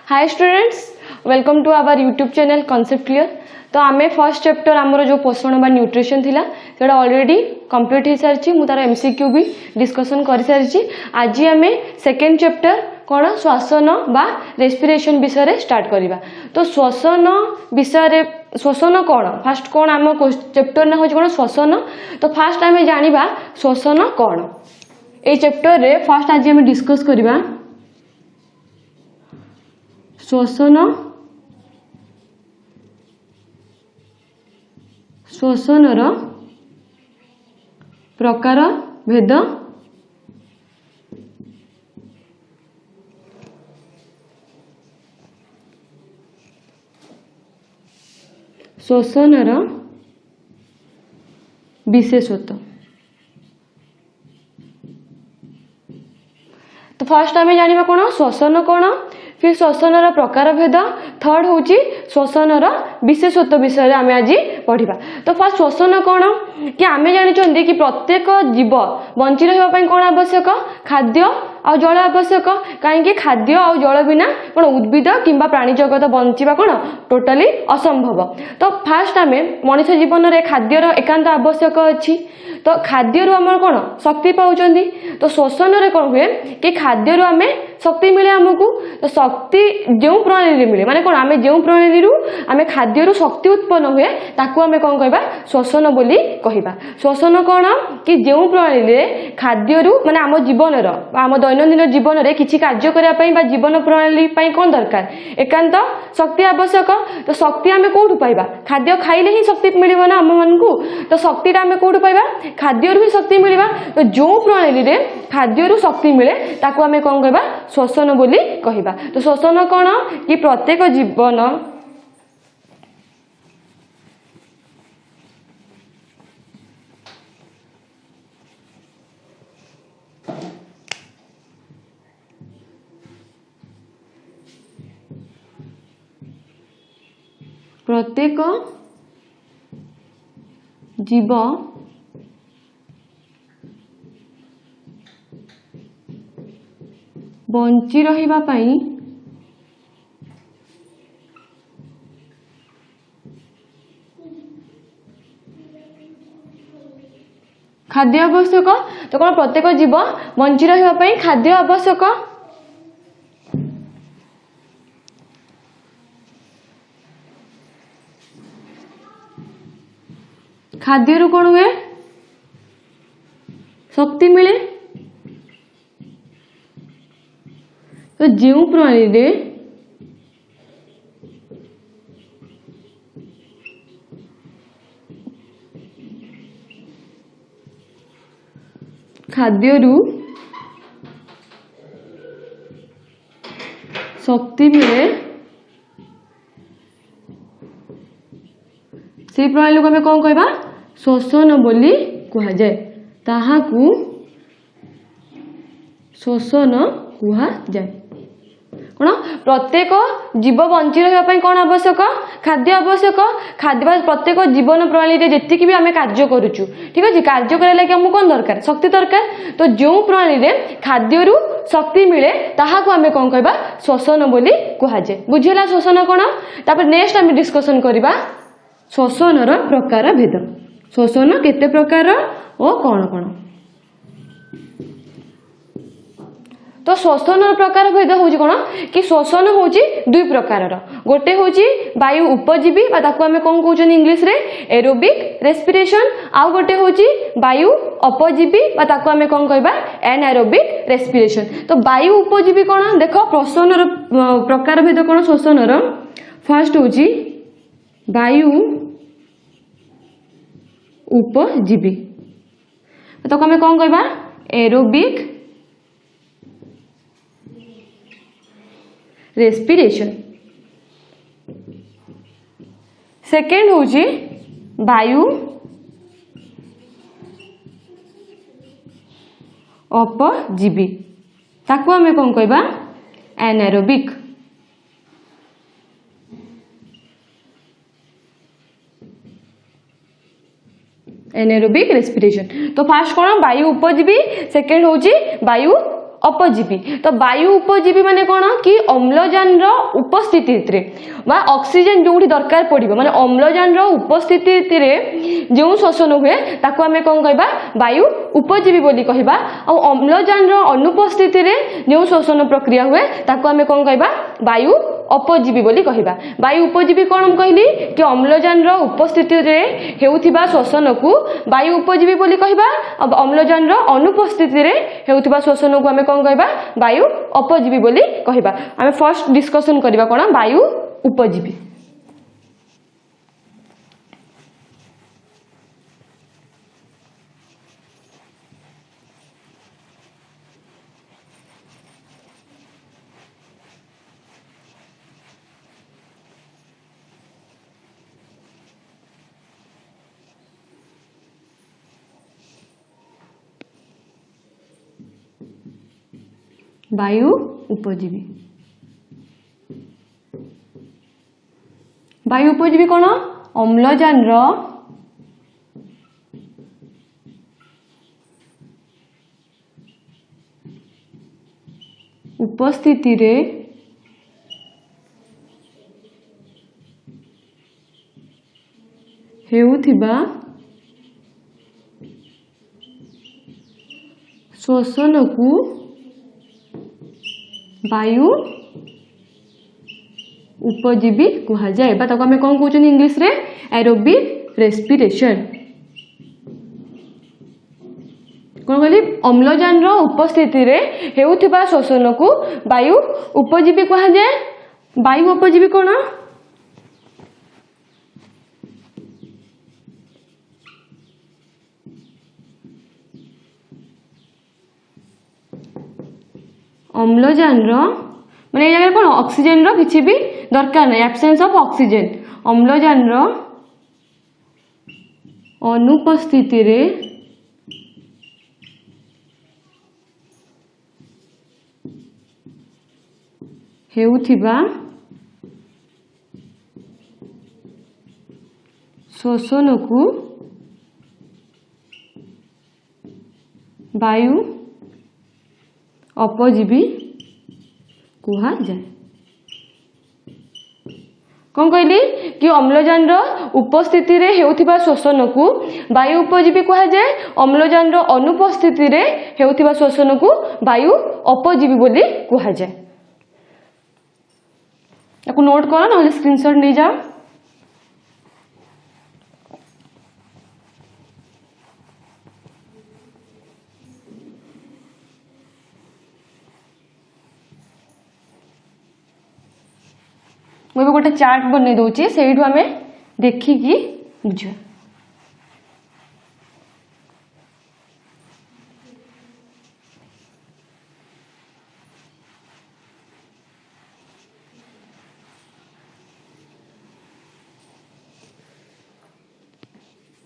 Hi students, welcome to our YouTube channel concept clear. तो um first chapter आमर जो पोषण बा न्यूट्रिशन थिला सेटा ऑलरेडी कंप्लीट हो सारी मु तार एमसीक्यू भी डिस्कशन कर सारी। आज आम सेकेंड चैप्टर कौन श्वसन बा रेस्पिरेशन विषय स्टार्ट करवा। तो श्वसन विषय श्वसन कौन फास्ट कौन आम चैप्टर ना हूँ कौन श्वसन। तो फास्ट आम जाना श्वसन कौन ये चैप्टर रे फास्ट आज आम डिस्कस करवा श्वसन श्वसनर प्रकार भेद श्वसनर विशेषत्व। तो फास्ट आम जाना कौन श्वसन कौन, फिर श्वसनर प्रकार भेद, थर्ड हूँ श्वसनर विशेषत्व विषय आम आज पढ़ा। तो फास्ट श्वसन कौन कि आम जानी कि प्रत्येक जीव बंची रही कौन आवश्यक खाद्य आ जल आवश्यक। कहीं खाद्य आ जल बिना कौन उद्भिद किंबा प्राणी जगत बंचा कौन टोटाली असंभव। तो फास्ट आम मनुष्य जीवन में खाद्यर एकांत आवश्यक अच्छी। तो खाद्य आम कौन शक्ति पाँच। तो श्वसन कौन हुए कि खाद्य आम शक्ति मिले आमको। तो शक्ति जो प्रणाली मिले माने कौन आम जो प्रणाली आम खाद्य शक्ति उत्पन्न हुए ताकू आम कौन कहबा श्वसन बोली कहबा। श्वसन कौन कि जो प्रणाली खाद्य माने आम जीवन आम दैनंदिन जीवन में किसी कार्य करने जीवन प्रणाली कौन दरकार एकांत शक्ति आवश्यक। तो शक्ति आम कौटू पाइबा खाद्य खाइले ही शक्ति मिलिबो ना आम मानकू। तो शक्ति आम कौटू पाइबा खाद्य ही शक्ति मिलिबा। तो जो प्रणाली रे खाद्य शक्ति मिले ताकू आम कौन कहबा श्वसन बोली कहबा। तो श्वसन कौन कि प्रत्येक जीवन प्रत्येक जीव बंची रहिबा पाई खाद्य आवश्यक। तो कौन प्रत्येक जीव बंची रहिबा पाई खाद्य आवश्यक। खाद्य कौन हुए शक्ति मिले। तो जो प्रणाली रे खाद्य शक्ति मिले से प्रणाली को आम कौन कहबा श्वसन बोली कह जाए। ताहाकू श्वसन कह जाए। कौन प्रत्येक जीव बंची रही कौन आवश्यक खाद्य आवश्यक। खाद्य प्रत्येक जीवन प्रणाली जेतिक भी आम कार्य करुचु ठीक अच्छे कार्य करने लगे आमको कौन दरकार शक्ति दरकार। तो जो प्रणाली रे खाद्य शक्ति मिले ताहाकू आम कौन कहबा श्वसन बोली कह जाए। बुझीला श्वसन कौन। तापर नेक्स्ट आम डिस्कशन करबा श्वसनर प्रकार भेद। श्वसन केते प्रकार और कौन कौन। तो श्वसन प्रकार भेद हूँ कौन कि श्वसन हूँ दुई प्रकार। गोटे हूँ वायु उपजीवी आम कौन कहते इंग्लीश रे एरोबिक रेस्पिरेशन। आउ गोटे हूँ वायु अपजीवी आम कौन कहबा एनारोबिक रेस्पिरेशन। तो वायु उपजीवी कौन देख श्वसन प्रकार भेद कौन श्वसनर फर्स्ट हूँ वायु उपजीवी। तो आम कौन कहबा एरोबिक रेस्पिरेशन। सेकेंड हूँ वायु अपजीवी ताकू आम कौन कहबा एनारोबिक। Anaerobic respiration. तो फास्ट कौन वायु उपजीवी, सेकेंड हूँ वायु अपजीवी। तो वायु उपजीवी माने कौन कि अम्लजान उपस्थिति ऑक्सीजन जो दरकार पड़ो माने अम्लजान उपस्थिति जो श्वसन हुए ताको आमे कौन कहबा वायु उपजीवी बोली कहबा। और अम्लजान अनुपस्थिति जो श्वसन प्रक्रिया हुए ताको आमे कौन कहबा वायु अपजीवी बोली कहबा। वायु उपजीवी कौन कहली कि अम्लजान उपस्थिति रे हेउथिबा श्वसन को वायु उपजीवी बोली कहबा। अब अम्लजान अनुपस्थिति रे हेउथिबा श्वसन को आमे कौन कहबा वायु अपजीवी बोली कहबा। आमे फर्स्ट डिस्कशन करबा कौन वायु उपजीवी। वायु उपजीवी वायु उपजीवी कौन अम्लजान उपस्थिति रे हेउथिबा श्वसन को वायु उपजीवी कहा जाए। ताको आमे कौन कहउछन इंग्लिश रे एरोबिक रेस्पिरेशन। कौन कहली अम्लजान उपस्थिति रे हेउथिबा श्वसन को वायु उपजीवी कहा जाए। वायु उपजीवी कौन अम्लजान माने ये जगह कौन ऑक्सीजन किसी भी दरकार नहीं एब्सेंस ऑफ ऑक्सीजन अम्लजान अनुपस्थिति रे हेउथिबा श्वसन को वायु अपजीवी कहा जाए। कौन कहली कि अम्लजान उपस्थिति रे हेउथिबा श्वसन को वायु उपजीवी कहा जाए। अम्लजान अनुपस्थिति रे हेउथिबा श्वसन को वायु अपजीवी बोली कहा जाए। याको नोट करो ना स्क्रीनशॉट नहीं जाओ। मुझे गोटे चार्ट बन दूसरी से आम देखिकी बुझा।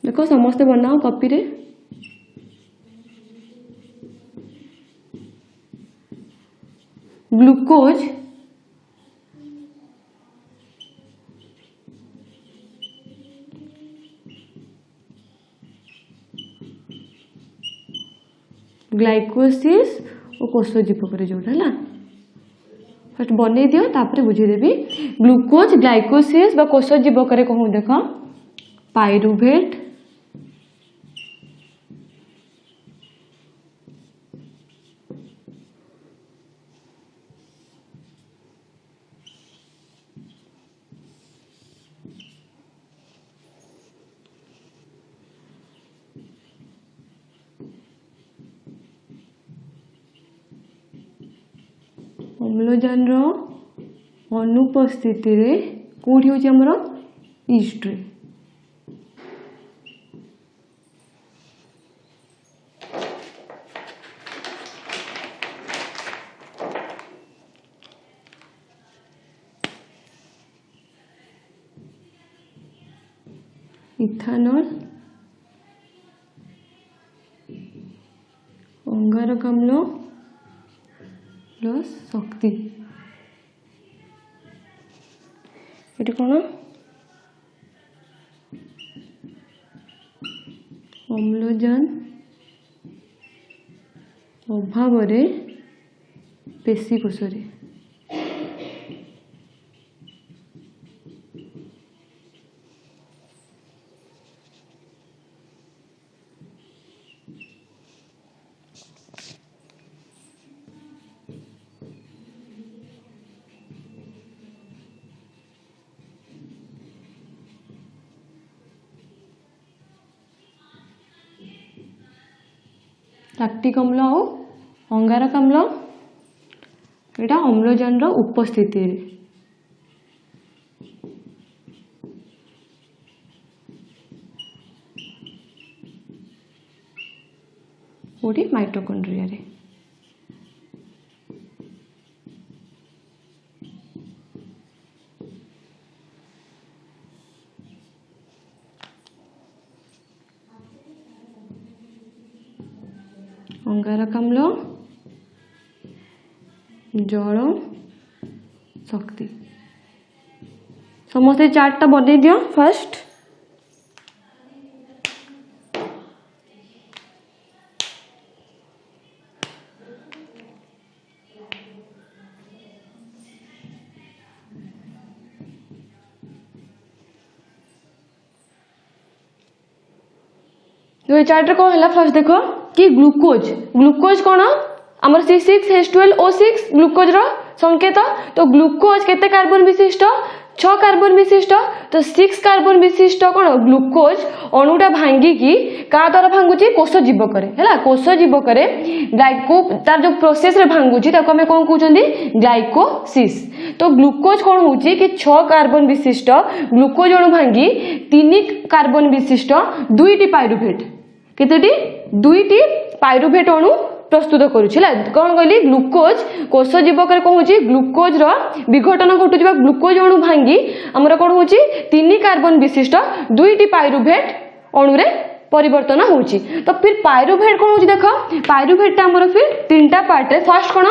देखो समस्ते बनाओ कॉपी रे। ग्लूकोज ग्लाइकोसिस और कोष जीवक जोटा है फर्स्ट बन दियो तापर बुझेदेवी। ग्लूकोज ग्लाइकोसिस बा कोष जीवक कहूँ देख पाइरुवेट अम्लजान अनुपस्थिति रे कौटी हूँ आमर ईस्ट रे। इथानॉल अंगारकाम्ल प्लस शक्ति ये कौन अम्लजान अभाव पेशी कोषरे लैक्टिक अम्ल और अंगारक अम्ल एटा अम्लजान उपस्थिति कोठी माइटोकॉन्ड्रिया रे अंगारक अम्ल जल शक्ति समस्त चार्टा बन दियो फर्स्ट ये चार्ट कौन है फर्स्ट देखो कि ग्लूकोज ग्लूकोज कौन आमर C6H12O6 ग्लूकोज रो संकेत तो ग्लूकोज केते कार्बन विशिष्ट 6 कार्बन विशिष्ट तो 6 कार्बन विशिष्ट कौन ग्लूकोज अणुटा भांगी की का द्वारा भांगुची कोष जीवक है कोष जीवक ग्लाइको तार जो प्रोसेस रे भांगुची ताको हमें कौन कहउचंदी ग्लाइकोसिस तो ग्लूकोज कौन होची कि 6 कार्बन विशिष्ट ग्लूकोज अणु भांगी 3 कार्बन विशिष्ट 2टी पाइरुवेट केतेटी 2टी पाइरुवेट अणु प्रस्तुत करुछिला कौन कहली ग्लूकोज कोष जीवक कौन होची ग्लूकोज रो विघटन घटुवा ग्लूकोज अणु भांगी हमर कौन होची 3 कार्बन विशिष्ट 2टी पाइरुवेट अणु रे परिवर्तन होची तो फिर पाइरुवेट कौन होची देखो पाइरुवेट हमर फिर 3टा पार्ट रे फर्स्ट कौन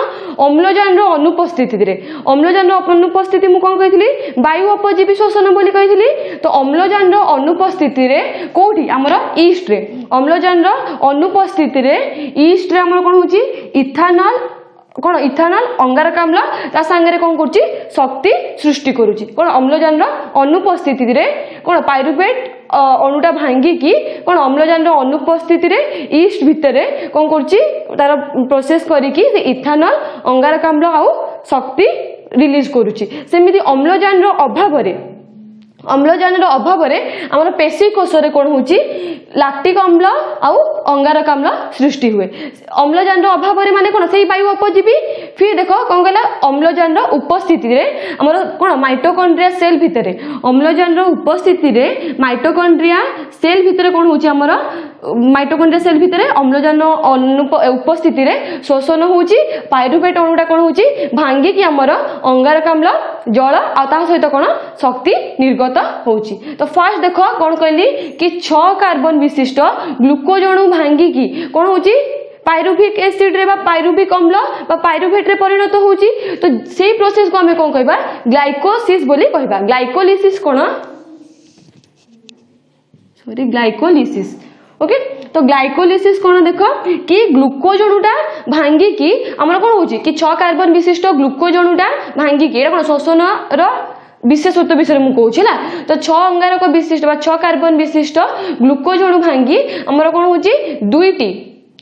अम्लजान रो अनुपस्थिति रे अम्लजान रो अनुपस्थिति मु कोन कहितली वायु अपजीवी शोषण बोली कहितली तो अम्लजान रो अनुपस्थिति रे कोठी हमर ईस्ट रे अम्लजान रो अनुपस्थिति रे ईस्ट रे हमर कोन होची इथानॉल कौन इथानॉल अंगारक अम्ल ता संगे कौन करुची शक्ति सृष्टि करुची कौन अम्लजान रो अनुपस्थिति रे कौन पाइरुवेट अणुटा भांगी की कौन अम्लजान रो अनुपस्थिति रे ईस्ट भितर कौन करुची तार प्रोसेस करी की इथानॉल अंगारक अम्ल आउ शक्ति रिलीज करुची सेमिति अम्लजान रो अभाव रे हमर पेशी कोष रे कोन होची लैक्टिक अम्ल आउ अंगारक अम्ल सृष्टि हुए अम्लजान रो अभाव रे माने कोन सेही वायु अपजीवी फिर देखो कोन कहला अम्लजान रो उपस्थिति रे हमर कोन माइटोकॉन्ड्रिया सेल भितरे अम्लजान रो उपस्थिति रे माइटोकॉन्ड्रिया सेल भितरे कोन होची हमर माइटोकॉन्ड्रिया सेल भितरे अम्लजान उपस्थिति रे शोषण होची पाइरुवेट अणुटा कोन होची भांगी की हमर अंगारक अम्ल जल आ ता सहित कोन शक्ति निर्गत होची तो फर्स्ट देखो कौन कहली कि 6 कार्बन विशिष्ट ग्लूकोज अणु भांगी की कौन होची पाइरुविक एसिड रे बा पाइरुविक अम्ल बा पाइरुवेट रे परिणत होची तो सेही प्रोसेस को हमें कौन कहबा ग्लाइकोसिस बोली कहबा ग्लाइकोलिसिस कोन सॉरी ग्लाइकोलिसिस ओके तो ग्लाइकोलिसिस कोन देखो कि ग्लूकोज अणुटा भांगी की हमर कोन होची कि 6 कार्बन विशिष्ट ग्लूकोज अणुटा भांगी की एटा कोन शोषण रो विशेषत्व विषय मु कहूँ तो 6 अंगारक विशिष्ट 6 कार्बन विशिष्ट ग्लूकोज अणु भांगी हमर कोन होची 2टी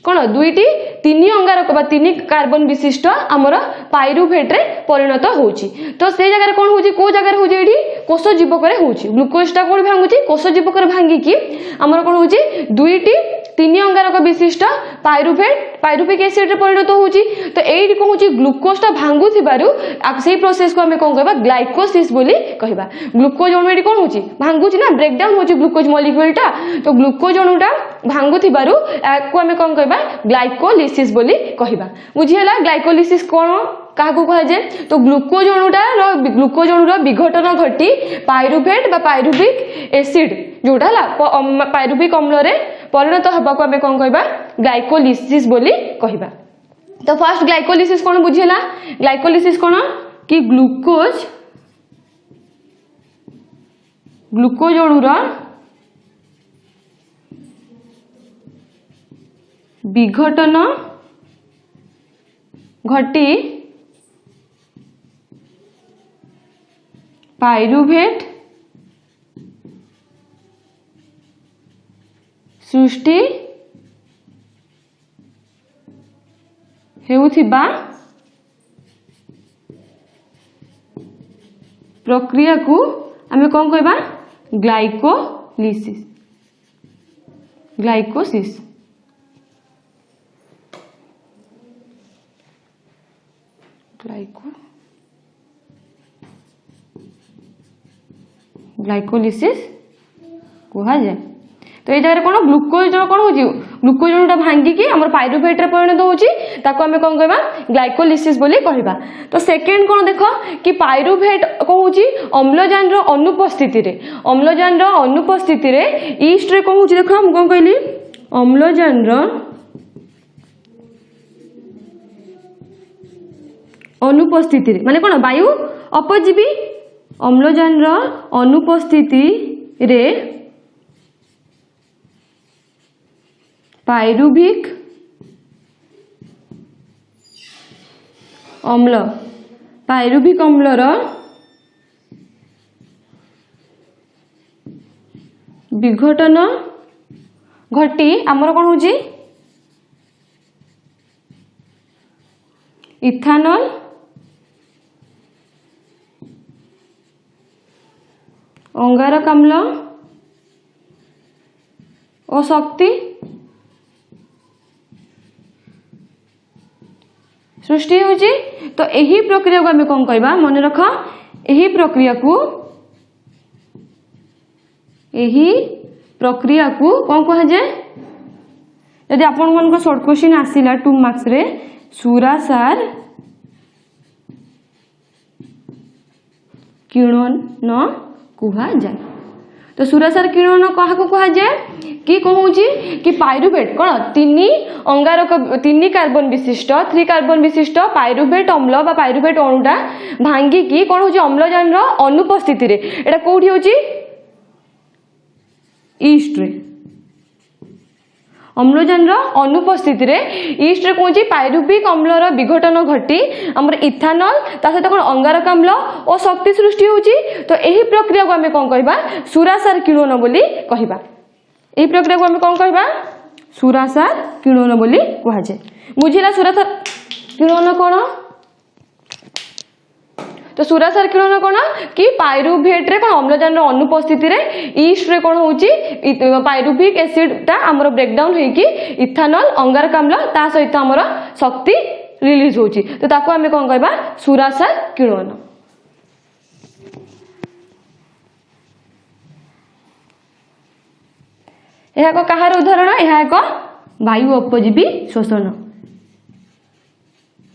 3 अंगारक 3 कार्बन विशिष्ट हमर पाइरुवेट रे परिणत होची तो से जगह कोन होची को जगह होची एठी कोष जीवक रे होची ग्लूकोजटा कोन भांगुची कोष जीवक रे भांगी की हमर कोन होची 2टी 3 अंगारक विशिष्ट पाइरुविक एसिड रे परिणत होची तो एठी कोन होची ग्लूकोजटा भांगुथिबारु सेही प्रोसेस को हमें कोन कहबा ग्लाइकोसिस बोली कहबा ग्लूकोज अणु एठी कोन होची भांगुची ना ब्रेक डाउन होची ग्लूकोज मॉलिक्यूलटा तो ग्लूकोज अणुटा भांगुथिबारु को हमें कोन कहबा ग्लाइकोलिसिस बोली कहबा बुझी हला ग्लाइकोलिसिस कोन काहको कह जाए तो ग्लूकोज अणुर विघटन घटी पाइरुवेट बा पाइरुविक एसिड जोटा हला पाइरुविक अम्ल रे परिणत हबा को हमें कोन कहबा ग्लाइकोलिसिस बोली कहबा तो फर्स्ट ग्लाइकोलिसिस कोन बुझिला ग्लाइकोलिसिस कोन कि ग्लूकोज अणुर विघटन घटी पाइरुभेट सृष्टि हेउथिबा प्रक्रिया को आमे कौन कहबा ग्लाइकोलिसिस ग्लाइकोसिस ग्लाइकोलिसिस कहा जाए। तो ये जगह कौन ग्लूकोज कौन हो ग्लूकोज जोटा भांगी की आम पाइरुभेट रे परिणत होची ताको आमे कौन कहबा ग्लाइकोलिसिस बोली कहबा। तो सेकेंड कौन देख कि पाइरुभेट कौन होची अम्लजान रो अनुपस्थिति रे ईस्ट रे कौन होची देख हम कौन कहली अम्लजान रो अनुपस्थिति रे माने कौन वायु अपजीवी अम्लजान रो अनुपस्थिति रे पाइरुभिक अम्लर विघटन घटी आमर कौन होची इथानल अंगारकाम्ल और शक्ति सृष्टि होची। तो यही प्रक्रिया को आम कौन कहबा मन रख यही प्रक्रिया को कौन कह जाए यदि आपण मन को शॉर्ट क्वेश्चन आसिला 2 मार्क्स रे सुरासार किरण कहा जाए। तो सुरासार किरण क्या कहा जाए कि कहूँ कि पाइरुभेट कौन 3 कार्बन विशिष्ट 3 कार्बन विशिष्ट पाइरुभेट अम्ल बा पाइरुभेट अणुटा भांगी की कौन हो अम्लजान अनुपस्थिति रे एटा कोठी होची ईस्ट रे अम्लजान अनुपस्थिति रे ईस्ट रे कौन पाइरुभिक अम्लर विघटन घटी आमर इथानल ता सहित कौन अंगारकाम्ल और शक्ति सृष्टि होची। तो यही प्रक्रिया को आम कौन कहबा सुरासार किरण बोली कहबा। यही प्रक्रिया को आम कौन कहबा सुरासार किरण बोली कह जाए। बुझिला सुरासार किरण कौन। तो सुरासार किरण कौन कि पाइरुभेट रे कौन अम्लजान अनुपस्थिति रे ईस्ट रे कौन होची पाइरुभिक एसिड ता हमर ब्रेकडाउन होईकी इथानल अंगारकाम्ल ता सहित हमर शक्ति रिलीज होची। तो ताको आमे कौन कहबा सुरासार किरण। यह को कहार उदाहरण यह एक वायु अपजीवी शोषण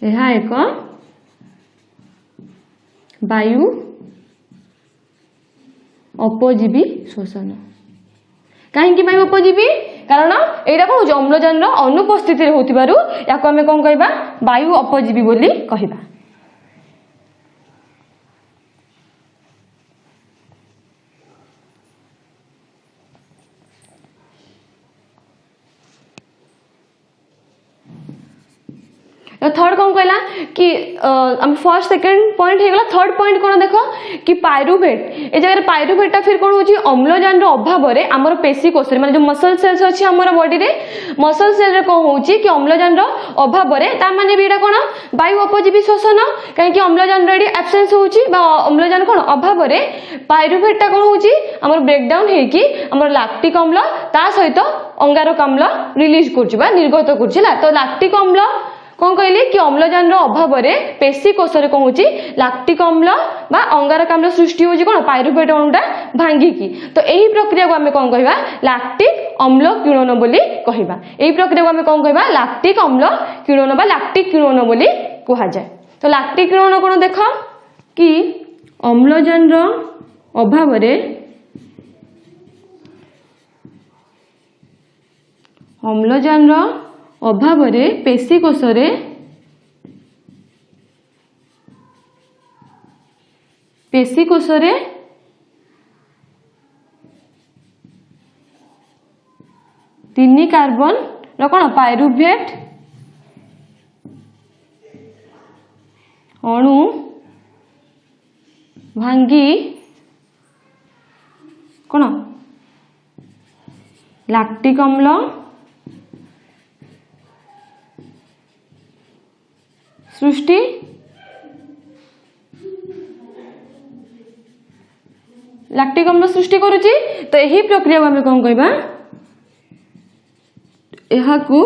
यह एक वायु अपजीवी शोषण कहीं वायु अपजीवी कारण यहाँ कौन अम्लजान अनुपस्थिति होतिबारु याको आमे कौन कहबा वायु अपजीवी बोली कहबा। थर्ड कौन कहला कि फर्स्ट सेकंड पॉइंट हो गला। थर्ड पॉइंट कौन देख कि पाइरुभेट ए जगह पाइरुभेटा फिर कौन होची अम्लजान अभाव रे हमर पेशी कोष रे माने जो मसल सेल्स अछि हमर बॉडी रे मसल सेल रे कौन होची कि अम्लजान अभाव रे ता माने बीडा कोन वायु अपजीवी शोषण कहीं कि अम्लजान रे एब्सेंस होची बा अम्लजान कोन अभाव रे पाइरुभेटा कौन होची हमर ब्रेकडाउन हे कि हमर लैक्टिक अम्ल ता सहित अंगारकाम्ल रिलीज करछि बा निर्गत करछि। तो लैक्टिक अम्ल कौन कहली कि अम्लजान अभाव में पेशी कोष कौन हो लैक्टिक अम्ल बा अंगारकाम्ल सृष्टि होची कौन पाइरुभेट अणुटा भांगिकी। तो यही प्रक्रिया को आम कौन कहबा लैक्टिक अम्ल किरण बोली कहबा। यही प्रक्रिया को आम कौन कहबा लैक्टिक अम्ल किरण बा लैक्टिक किरण बोली कहा जाए। तो लैक्टिक किरण कौन देख कि अम्लजान अभाव अम्लजान अभाव पेशी कोष तीन कार्बन कौन पाइरुभेट अणु भांगी कौन लैक्टिक अम्ल सृष्टि लैक्टिक अम्ल सृष्टि करुची। तो यही प्रक्रिया को आम कौन कहबा यहाकू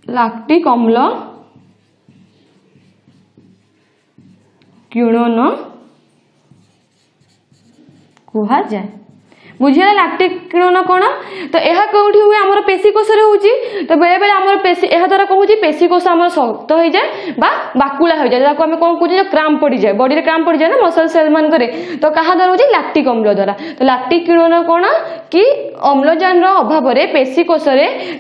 लैक्टिक अम्ल किण्वन कुहा जाए। बुझिए लैक्टिक किण्वन कौन तो यह कौटी हुए आमर पेशीकोश होची। तो बेले बेले आमर पेशी यह द्वारा कौन होची पेशीकोश आमर शक्त हो जाए बा बाकुला हो जाए जहाँ आम कौन कहे क्राम्प पड़ जाए बॉडी रे क्राम्प पड़ जाए ना मसल सेल मान करे। तो क्या द्वारा होची लैक्टिक अम्ल द्वारा। तो लैक्टिक किण्वन कौन कि अम्लजान अभाव में पेशीकोश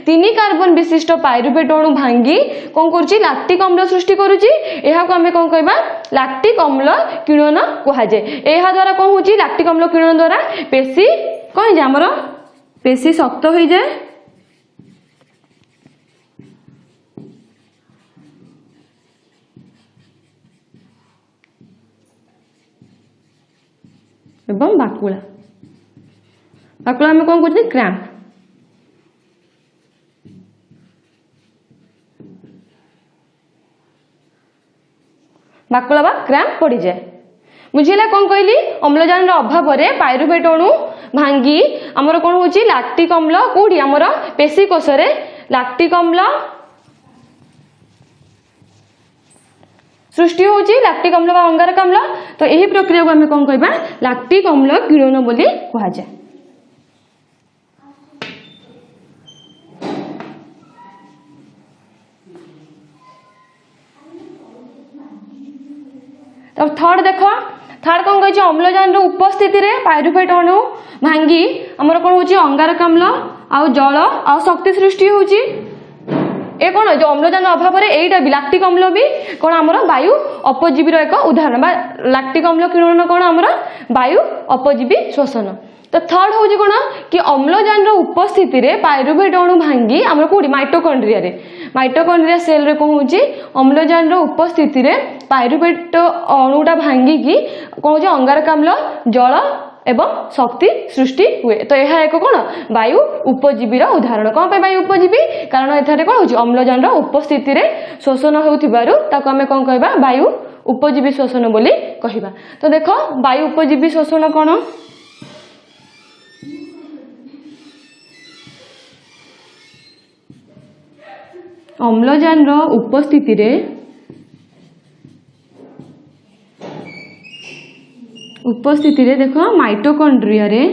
तीन कार्बन विशिष्ट पायरुवेट अणु भांगी कौन करुच्ची लैक्टिक अम्ल सृष्टि करुच्ची। यह आम कौन कहबा लैक्टिक अम्ल किण्वन कहा जाए। यह द्वारा कौन होची लैक्टिक अम्ल किण्वन द्वारा पेशी कौन है आमर पेशी शक्त हो जाए एवं बाकुला बाकुला में कौन कहते क्रैम्प। बाकुला बा क्रैम्प पड़ जाए। बुझेगा कौन कहली अम्लजान अभाव में पायरुवेट अणु भांगी आमर कौन होची लैक्टिक अम्ल कौटी आमर पेशीकोश लैक्टिक अम्ल सृष्टि होची लैक्टिक अम्ल बा अंगारक अम्ल। तो यही प्रक्रिया को आम कौन कहबा लैक्टिक अम्ल किण्वन बोली कहा जाए। तो थर्ड देख थर्ड कौन कही अम्लजान उपस्थिति रे पायरुवेट अणु भांगी आमर कौन होची अंगारक अम्ल आ जल आ शक्ति सृष्टि होची। ए कौन जो अम्लजान अभाव में यहीटा भी लैक्टिक अम्ल भी कौन आमर वायु अपजीवी एक उदाहरण बा लैक्टिक अम्ल किण्वन कौन आमर वायु अपजीवी श्वसन। तो थर्ड हूँ कौन कि अम्लजान उपस्थिति रे पायरुवेट अणु भांगी आमर कौटी माइटोकॉन्ड्रिया सेल रे कौन होची अम्लजान उपस्थिति रे पायरुवेट अणुटा भांगी कौन हो अंगारक अम्ल जल एवं शक्ति सृष्टि हुए। तो यह एक कौन वायु उपजीवी उदाहरण कौन पे वायु उपजीवी कारण एथारे कौन होची अम्लजान उपस्थिति रे शोषण होउथिबारु ताको आमे कौन कहबा वायु उपजीवी शोषण बोली कहबा। तो देखो वायु उपजीवी शोषण कौन अम्लजान उपस्थिति रे देखो माइटोकॉन्ड्रिया रे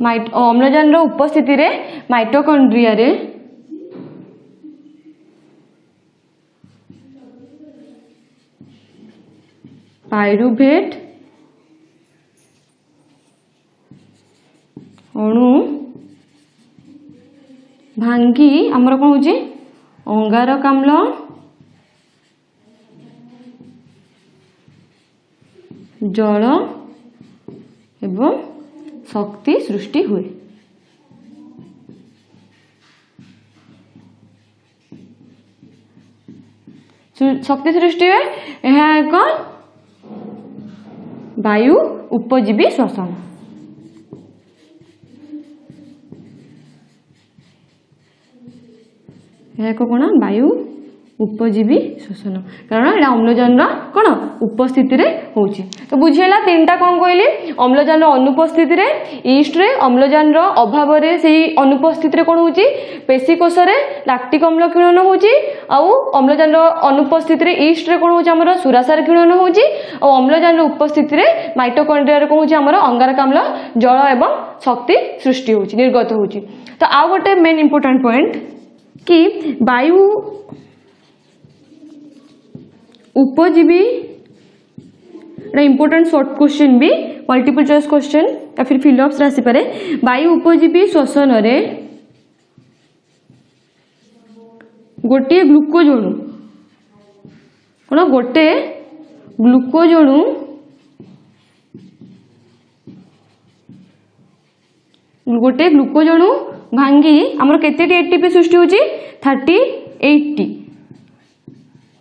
अम्लजान उपस्थिति रे माइटोकॉन्ड्रिया रे पायरुवेट अणु भांगी आमर कौन होची अंगारक अम्ल जल एवं शक्ति सृष्टि हुए। शक्ति सृष्टि हुए यह एक वायु उपजीवी श्वसन। यह कौन वायु उपजीवी श्वसन कारण यहाँ अम्लजान कौन उपस्थिति रे होची। तो बुझेगा तीनटा कौन कहली अम्लजान अनुपस्थिति रे ईस्ट रे अम्लजान अभाव रे सही अनुपस्थिति रे कौन होची पेशीकोश रे लैक्टिक अम्ल किण्वन होची आउ अम्लजान अनुपस्थिति रे ईस्ट रे कौन होची हमर सुरासार किण्वन होची और अम्लजान उपस्थिति रे माइटोकॉन्ड्रिया रे कौन होची हमर अंगारक अम्ल जल एवं शक्ति सृष्टि होची निर्गत होची। तो आउ गोटे मेन इंपोर्टेंट पॉइंट कि वायु उपजीवी इंपोर्टेंट शॉर्ट क्वेश्चन भी मल्टीपल चॉइस क्वेश्चन या फिर फिलअप्स आसी पारे। वायु उपजीवी श्वसन रे गोटे ग्लुकोज अणु कौन गोटे ग्लुकोज अणु भांगी आमर केते एटीपी सृष्टि होची 38 80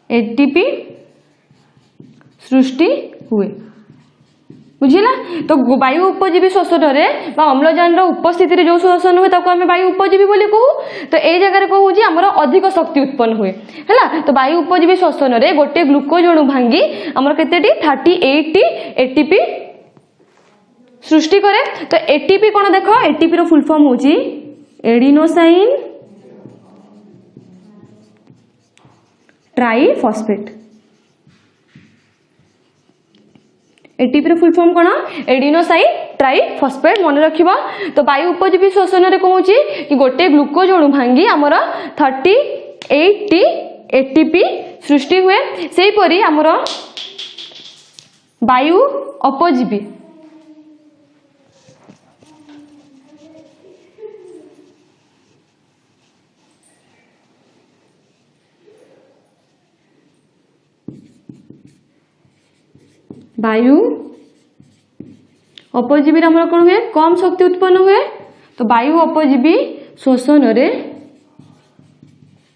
एटीपी सृष्टि हुए बुझिला। तो वायु उपजीवी श्वसन में अम्लजान उपस्थिति जो श्वसन हुए ताको आमे वायु उपजीवी बोली कहू। तो ये जगह कहूँ आमर अधिक शक्ति उत्पन्न हुए है। तो वायु उपजीवी श्वसन में गोटे ग्लूकोज अणु भांगी आमर केतेटी 38 एटीपी सृष्टि करे। तो एटीपी कौन देख एटीपी रो फुल फॉर्म होची एडिनोसाइन ट्राइफॉस्फेट। एटीपी रो फुल फॉर्म कौन एडिनोसाइन ट्राइफॉस्फेट मन रखिबा। तो वायु उपजीवी श्वसन रे कहूची कि गोटे ग्लूकोज अणु भांगी आमर 38 एटीपी सृष्टि हुए। सेही परी आमर वायु अपजीवी वायु अपजीवी आमर कौन हुए कम शक्ति उत्पन्न हुए। तो वायु अपजीवी श्वसन रे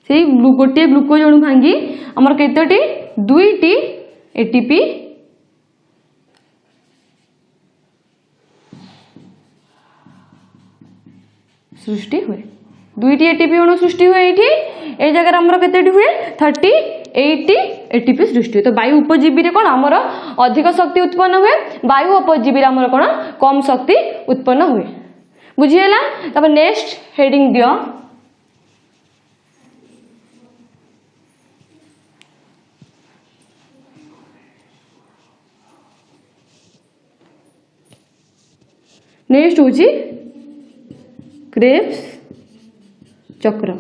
से गोटे ग्लूकोज अणु भांगी आमर केतोटी 2टी एटीपी सृष्टि हुए। 2टी एटीपी अणु सृष्टि हुए। ये जगह आमर केतोटी हुए 38 एटीपी सृष्टि हुए। तो वायु उपजीवी रे कौन आमर अधिक शक्ति उत्पन्न हुए वायु अपजीवी रे आमर कौन कम शक्ति उत्पन्न हुए बुझीला। तब नेक्स्ट हेडिंग दियो नेक्स्ट होची क्रेब्स चक्र।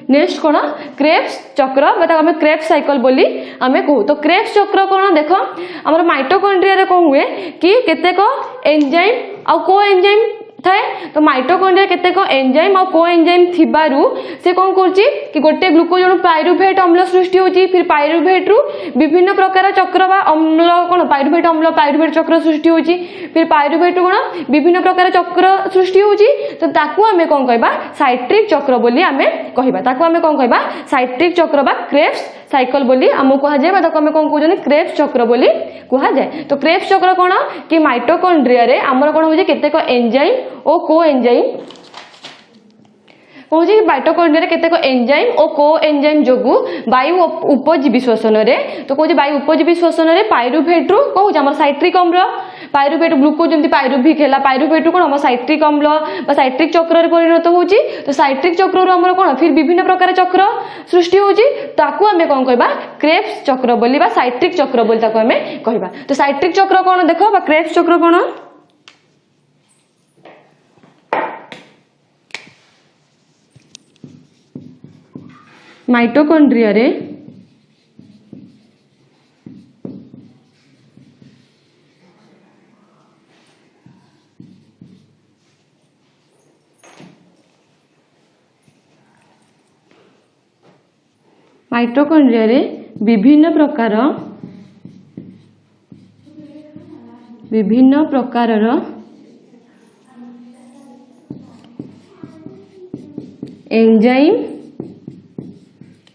नेक्स्ट कौन क्रेब्स चक्र आम क्रेब्स साइकिल बोली आमे कहू। तो क्रेब्स चक्र कौन देख आम माइटोकॉन्ड्रिया रे कौन हुए कि केतेक एंजाइम आउ को एंजाइम थाए। तो माइटोकॉन्ड्रिया केतेक एंजाइम आउ को एंजाइम थिबारु से कौन करची कि गोटे ग्लूकोज अणु पाइरुभेट अम्ल सृष्टि होची। फिर पाइरुभेट रु विभिन्न प्रकार चक्र बा अम्ल कौन पाइरुभेट अम्ल पाइरुभेट चक्र सृष्टि होची। फिर पाइरुभेट कौन विभिन्न प्रकार चक्र सृष्टि होची। तो ताकू आमे कौन कहबा साइट्रिक चक्र बोली आमे कहबा। ताकू आमे कौन कहबा साइट्रिक चक्र बा क्रेब्स साइकिल बोली आमको कहा जाए। ताकू आमे कौन कहउजनी क्रेब्स चक्र बोली कहा जाए। तो क्रेब्स चक्र कौन कि माइटोकॉन्ड्रिया रे आमर कौन होजे केतेक एंजाइम ओ को एंजाइम कौन माइटोकॉन्ड्रिया रे केतेक एंजाइम और को एंजाइम जोगु वायु उपजीवी श्वसन रे। तो कौन वायु उपजीवी श्वसन रे पाइरुभेट रु कौन आम साइट्रिक अम्ल पाइरुभेट ग्लूकोज जमी पाइरुभिक है पाइरुभेट कौन आम साइट्रिक अम्ल साइट्रिक चक्र रे परिणत होची। तो साइट्रिक चक्र रु आमर कौन फिर विभिन्न प्रकार चक्र सृष्टि होची। ताकू आमे कौन कहबा क्रेब्स चक्र बोली बा साइट्रिक चक्र बोली ताकू आमे कहबा। तो साइट्रिक चक्र कौन देखो बा क्रेब्स चक्र कौन माइटोकॉन्ड्रिया रे माइटोकॉन्ड्रिया रे विभिन्न प्रकारर एंजाइम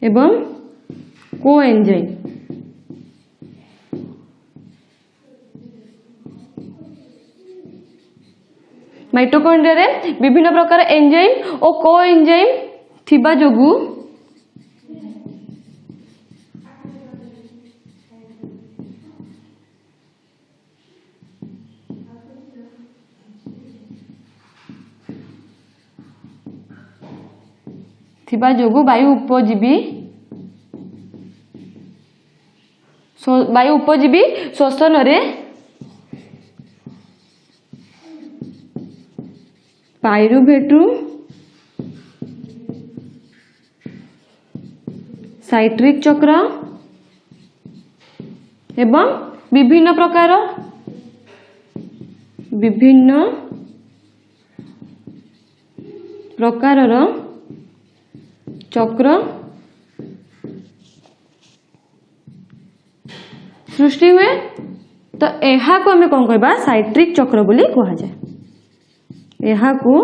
एवं को एंजाइम माइटोकॉन्ड्रिया रे विभिन्न प्रकार एंजाइम और को एंजाइम थिबा जोगु वायु उपजीवी श्वसन रे पाइरुभेट साइट्रिक चक्र एवं विभिन्न प्रकारर चक्र सृष्टि हुए। तो यह को आम कौन कहबा साइट्रिक चक्र बोली कहा जाए। यह को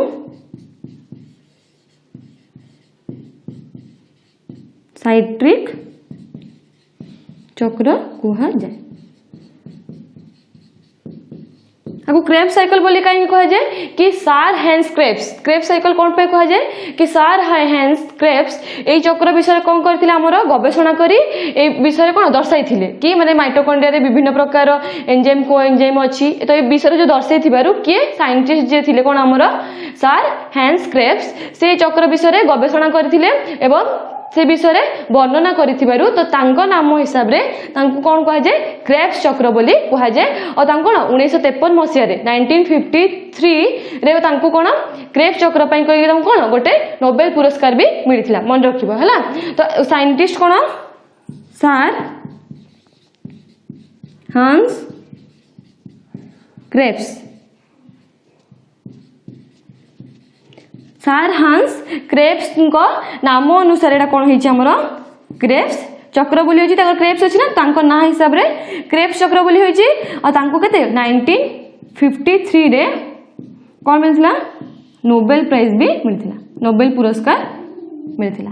साइट्रिक चक्र कह जाए। आपको क्रेब्स साइकिल बोली कहीं कह जाए कि सार हैंस क्रेब्स, क्रेब्स साइकिल कौन पे कह जाए कि सार हैंस क्रेब्स एई चक्र विषय कौन करथिले हमर गवेषणा करी ए विषय कौन दर्शाई थिले कि माने माइटोकॉन्ड्रिया रे विभिन्न प्रकार एंजाइम को एंजाइम अछि। तो ए विषय जो दर्शाई थिबारु किए साइंटिस्ट जे थिले कौन हमर सार हैंस क्रेब्स से चक्र विषय गवेषणा करथिले एवं से विषय वर्णना करिथिबारु तो तांको नाम हिसाब रे तांको कोन कह जाय क्रेब्स चक्र बोली कह जाय। और तांको 1953 मसिया रे 1953 रे तांको कोन क्रेब्स चक्र पई कहि तांको कोन गोटे नोबेल पुरस्कार भी मिलिथिला मन रखिबो हला। तो साइंटिस्ट कोन सार हांस क्रेब्स, सार हांस क्रेब्स को नाम अनुसार एटा कोन हिची हमरो क्रेब्स चक्र बोली होची। ताकर क्रेब्स अछि ना तांको ना हिसाब रे क्रेब्स चक्र बोली होची। और तांको केते 1953 रे कोन मिलथिला नोबेल प्राइज भी मिलथिला, नोबेल पुरस्कार मिलथिला।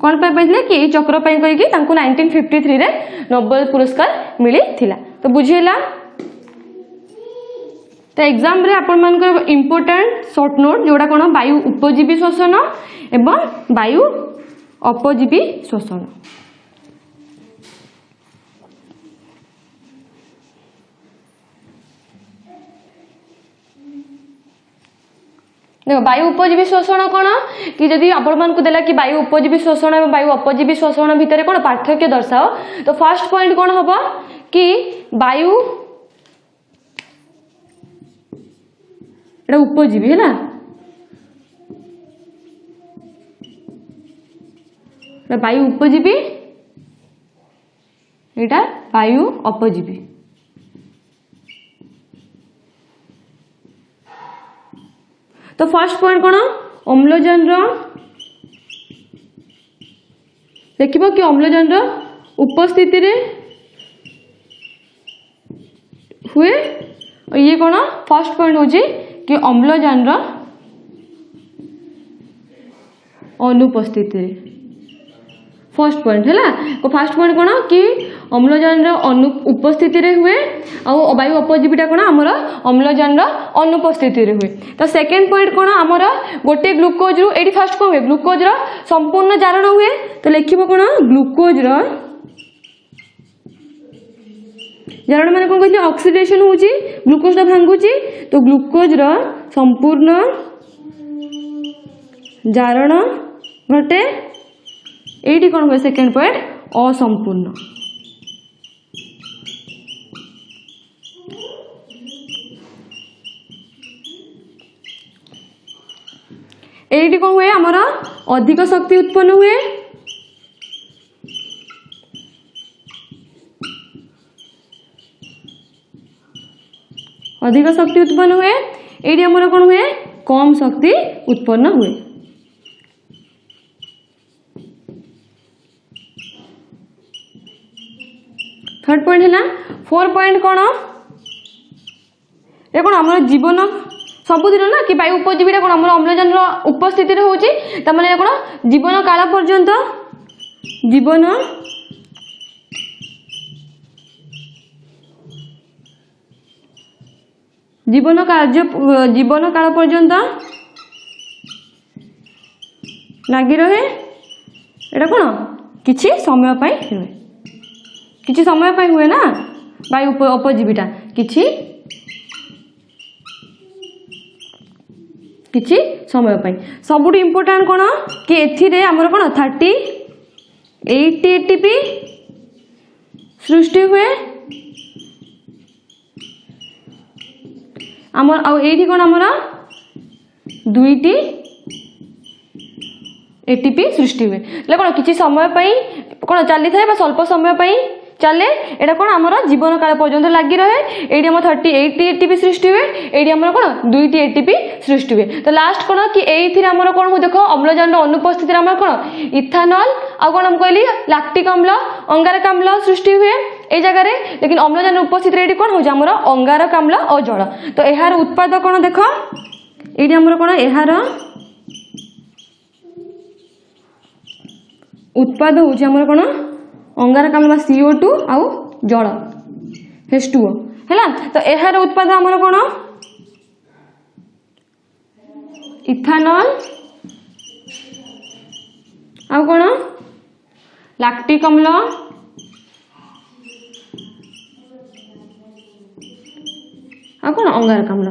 कोन पे पहिले कि चक्र पई कहि कि तांको 1953 रे नोबेल पुरस्कार मिलिथिला। तो बुझिला। तो एग्जाम रे आपण मान इम्पोर्टेंट शॉर्ट नोट जोड़ा कौन वायु उपजीवी श्वसन एवं वायु अपजीवी श्वसन। देखो वायु उपजीवी श्वसन कौन कि जदि आपण मान को देला कि वायु उपजीवी श्वसन और वायु अपजीवी श्वसन भितर कौन पार्थक्य दर्शाओ। तो फर्स्ट पॉइंट कौन हबो कि वायु एटा उपजीवी है ना, वायु उपजीवी एटा वायु अपजीवी। तो फर्स्ट पॉइंट कौन अम्लजान देखिबो कि अम्लजान उपस्थिति रे हुए। और ये कौन फर्स्ट पॉइंट होची कि अम्लजान अनुपस्थिति फर्स्ट पॉइंट है। तो फर्स्ट पॉइंट कौन कि अम्लजान उपस्थिति रे हुए और वायु अपजीवीटा कौन आमर अम्लजान अनुपस्थिति रे हुए। तो सेकेंड पॉइंट कौन आमर गोटे ग्लूकोज रु एटी फर्स्ट कौन हुए ग्लूकोज संपूर्ण जारण हुए। तो लिखिबो कौन ग्लूकोज जारण माने कौन कहली ऑक्सीडेशन होची ग्लूकोज भांगुची। तो ग्लूकोज संपूर्ण जारण घटे एटी कौन हुए सेकेंड पॉइंट असंपूर्ण। एटी कौन हुए आमर अधिक शक्ति उत्पन्न हुए। अधिक शक्ति उत्पन्न हुए एटी आमर कौन हुए कम शक्ति उत्पन्न हुए। थर्ड पॉइंट है ना। फोर पॉइंट कौन ये कौन आमर जीवन सबुदिन ना कि वायु उपजीवीटा कौन आमर अम्लजान उपस्थिति रे होची। त माने कौन जीवन काल पर्यंत जीवन काल पर्यंत लगी रहे। एटा कौन किछि समय पाई हुए, किछि समय पाई हुए ना वायु अपजीवीटा किछि समय पाई। सबुठ इम्पोर्टेंट कौन कि एथिरे आमर कौन 30 80 एटीपी सृष्टि हुए। आमर आ एठी कौन आमर 2टी एटीपी सृष्टि हुए। कौन किछि समय पाई कौन चली थाए स्वल्प समय पाई चले एटा कौन आमर जीवन काल पर्यंत लगी रहे। एटी आम 30 80 एटीपी सृष्टि हुए। एटी आमर कौन 2टी एटीपी सृष्टि हुए। तो लास्ट कौन कि एथि आमर कौन हो देख अम्लजान अनुपस्थिति आमर कौन इथानल आ कौन हम कहली लैक्टिक अम्ल अंगारक अम्ल सृष्टि हुए ए जगह। लेकिन अम्लजान उपस्थिति एटी कौन हो अंगारक अम्ल और जल। तो यार उत्पाद कौन देख ये आमर कौन यार उत्पाद हूँ आमर कौन अंगारकाम्ल CO2 आउ जल H2O है। तो यार उत्पाद आमर कौन इथानल आउ कौन लैक्टिक अम्ल आ कौन अंगारकाम्ल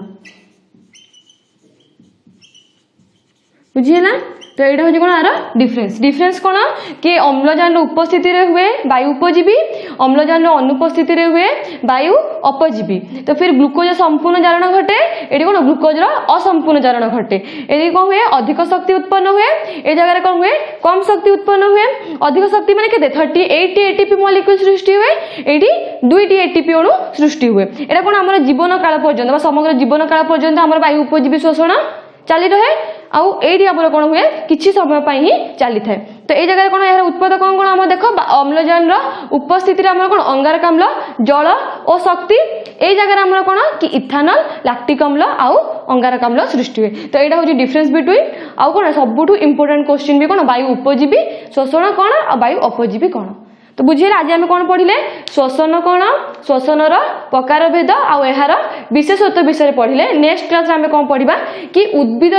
बुझीला। तो यहाँ हूँ कौन यार डिफरेन्स कौन कि अम्लजान उपस्थिति हुए वायु उपजीवी अम्लजान अनुपस्थिति हुए वायु अपजीवी। तो फिर ग्लूकोज संपूर्ण जारण घटे ये कौन ग्लूकोज असंपूर्ण जारण घटे ये कौन हुए अधिक शक्ति उत्पन्न हुए ये जगह कौन हुए कम शक्ति उत्पन्न हुए अधिक शक्ति माने के 38 ATP मॉलिक्यूल सृष्टि हुए ये 2टी ATP अणु सृष्टि हुए। यहाँ कौन आम जीवन काल पर्यंत समग्र जीवन काल पर्यंत आम वायु उपजीवी शोषण चली रहे आउ एडी आमर कौन हुए किछि समय पाई ही चली थाए। तो ये जगह कौन यार उत्पाद कौन कौन आम देख अम्लजान उपस्थिति आमर कौन अंगारकाम्ल जल और शक्ति ये जगह आमर कौन कि इथानल लैक्टिक अम्ल आउ अंगारकाम्ल सृष्टि हुए। तो यहाँ हूँ डिफरेन्स बिटवीन आउ कौन सबुठू इंपोर्टेंट क्वेश्चन भी कौन वायु उपजीवी शोषण कौन और वायु अपजीवी कौन। तो बुझे आज आम कौन पढ़िले श्वसन कौन श्वसनर प्रकार भेद आउ यार विशेषत्व विषय पढ़िले। नेक्स्ट क्लास आम कौन पढ़ा कि उद्भिद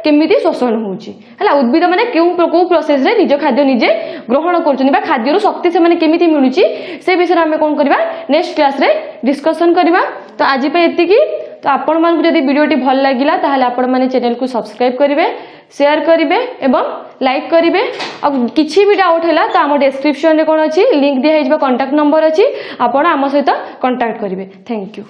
केमिति श्वसन होउची है उद्भिद माने क्यों प्रोसेस रे निज खाद्य निजे ग्रहण कर खाद्य शक्ति से माने केमिति मिलुची से विषय आम कौन करवा नेक्स्ट क्लास रे डिस्कशन करवा। तो आज पे एतिकी। तो आपण मानकु जदि वीडियोटी भल लागिला ताहाले आपण माने चैनल को सब्सक्राइब करिवे शेयर करिवे एवं लाइक करिवे। अब किछि भी डाउट हैला तो आम डिस्क्रिप्शन रे कोन अछि लिंक दिया हिजबा कांटेक्ट नंबर अछि आपण आम सहित कांटेक्ट करिवे। Thank you.